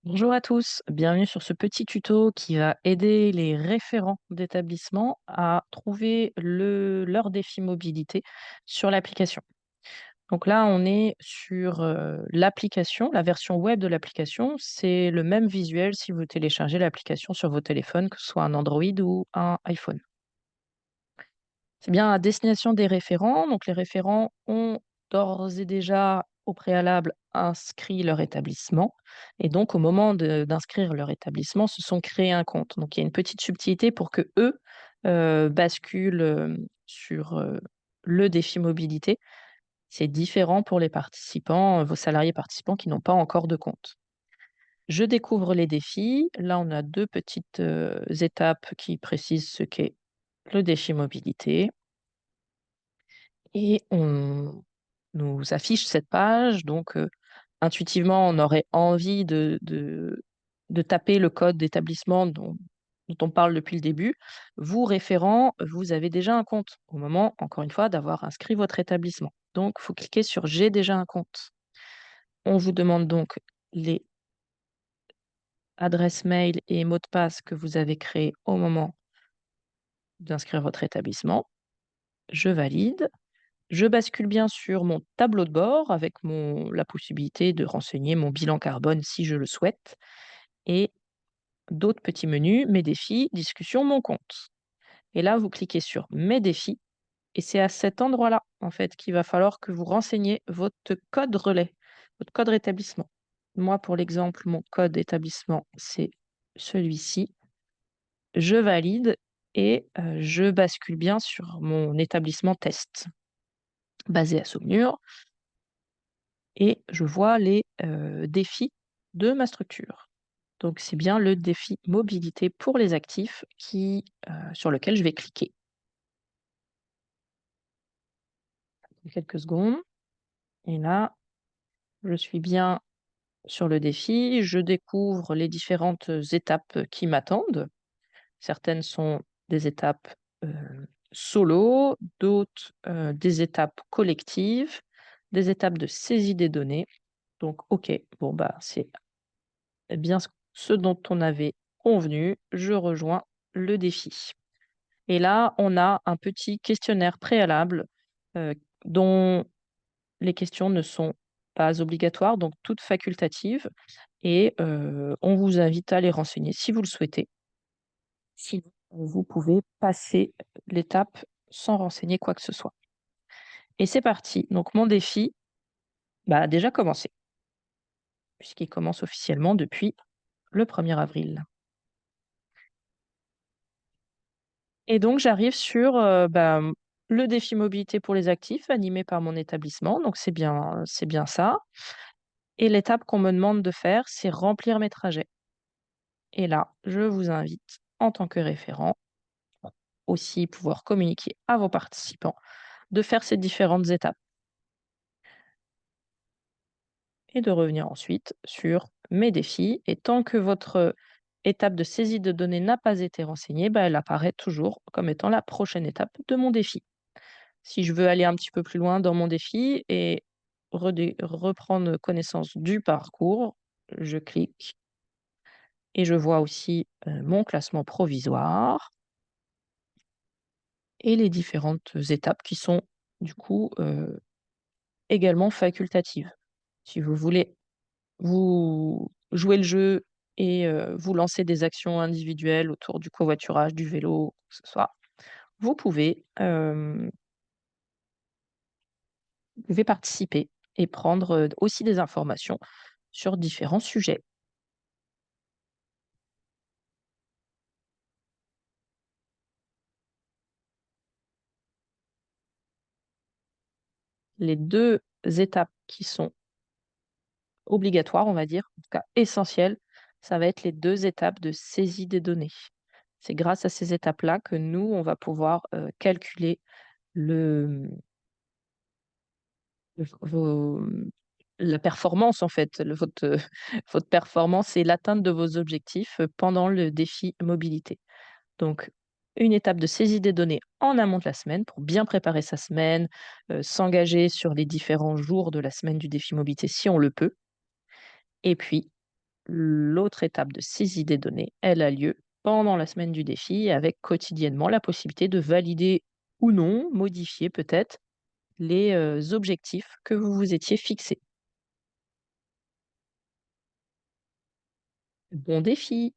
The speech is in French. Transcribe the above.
Bonjour à tous, bienvenue sur ce petit tuto qui va aider les référents d'établissement à trouver leur défi mobilité sur l'application. Donc là, on est sur l'application, la version web de l'application. C'est le même visuel si vous téléchargez l'application sur vos téléphones, que ce soit un Android ou un iPhone. C'est bien à destination des référents. Donc les référents ont d'ores et déjà au préalable inscrit leur établissement et donc au moment d'inscrire leur établissement, se sont créés un compte. Donc il y a une petite subtilité pour que eux basculent sur le défi mobilité. C'est différent pour les participants, vos salariés participants qui n'ont pas encore de compte. Je découvre les défis. Là, on a deux petites étapes qui précisent ce qu'est le défi mobilité. Et on nous affiche cette page, donc intuitivement, on aurait envie de taper le code d'établissement dont on parle depuis le début. Vous, référent, vous avez déjà un compte au moment, encore une fois, d'avoir inscrit votre établissement. Donc, il faut cliquer sur «J'ai déjà un compte». On vous demande donc les adresses mail et mots de passe que vous avez créés au moment d'inscrire votre établissement. Je valide. Je bascule bien sur mon tableau de bord avec la possibilité de renseigner mon bilan carbone si je le souhaite et d'autres petits menus, mes défis, discussion, mon compte. Et là, vous cliquez sur mes défis et c'est à cet endroit-là, en fait, qu'il va falloir que vous renseigniez votre code relais, votre code rétablissement. Moi, pour l'exemple, mon code d'établissement, c'est celui-ci. Je valide et je bascule bien sur mon établissement test basé à Saumur. Et je vois les défis de ma structure. Donc c'est bien le défi mobilité pour les actifs sur lequel je vais cliquer. Quelques secondes et là, je suis bien sur le défi. Je découvre les différentes étapes qui m'attendent. Certaines sont des étapes solo, d'autres des étapes collectives, des étapes de saisie des données. Donc OK, bon bah c'est bien ce dont on avait convenu, je rejoins le défi. Et là, on a un petit questionnaire préalable, heu, dont les questions ne sont pas obligatoires, donc toutes facultatives et on vous invite à les renseigner si vous le souhaitez. Sinon, vous pouvez passer l'étape sans renseigner quoi que ce soit. Et c'est parti. Donc mon défi, bah, a déjà commencé, puisqu'il commence officiellement depuis le 1er avril. Et donc j'arrive sur, le défi mobilité pour les actifs animé par mon établissement, donc c'est bien ça. Et l'étape qu'on me demande de faire, c'est remplir mes trajets. Et là, je vous invite en tant que référent, aussi pouvoir communiquer à vos participants, de faire ces différentes étapes et de revenir ensuite sur mes défis. Et tant que votre étape de saisie de données n'a pas été renseignée, bah, elle apparaît toujours comme étant la prochaine étape de mon défi. Si je veux aller un petit peu plus loin dans mon défi et reprendre connaissance du parcours, je clique et je vois aussi, mon classement provisoire et les différentes étapes qui sont du coup, également facultatives. Si vous voulez vous jouer le jeu et vous lancer des actions individuelles autour du covoiturage, du vélo, que ce soit, vous pouvez, vous pouvez participer et prendre, aussi des informations sur différents sujets. Les 2 étapes qui sont obligatoires, on va dire, en tout cas essentielles, ça va être les 2 étapes de saisie des données. C'est grâce à ces étapes-là que nous, on va pouvoir, calculer le, vos la performance en fait, votre performance et l'atteinte de vos objectifs, pendant le défi mobilité. Donc, une étape de saisie des données en amont de la semaine pour bien préparer sa semaine, s'engager sur les différents jours de la semaine du défi mobilité si on le peut. Et puis, l'autre étape de 6 idées données, elle a lieu pendant la semaine du défi avec quotidiennement la possibilité de valider ou non, modifier peut-être les, objectifs que vous vous étiez fixés. Bon défi!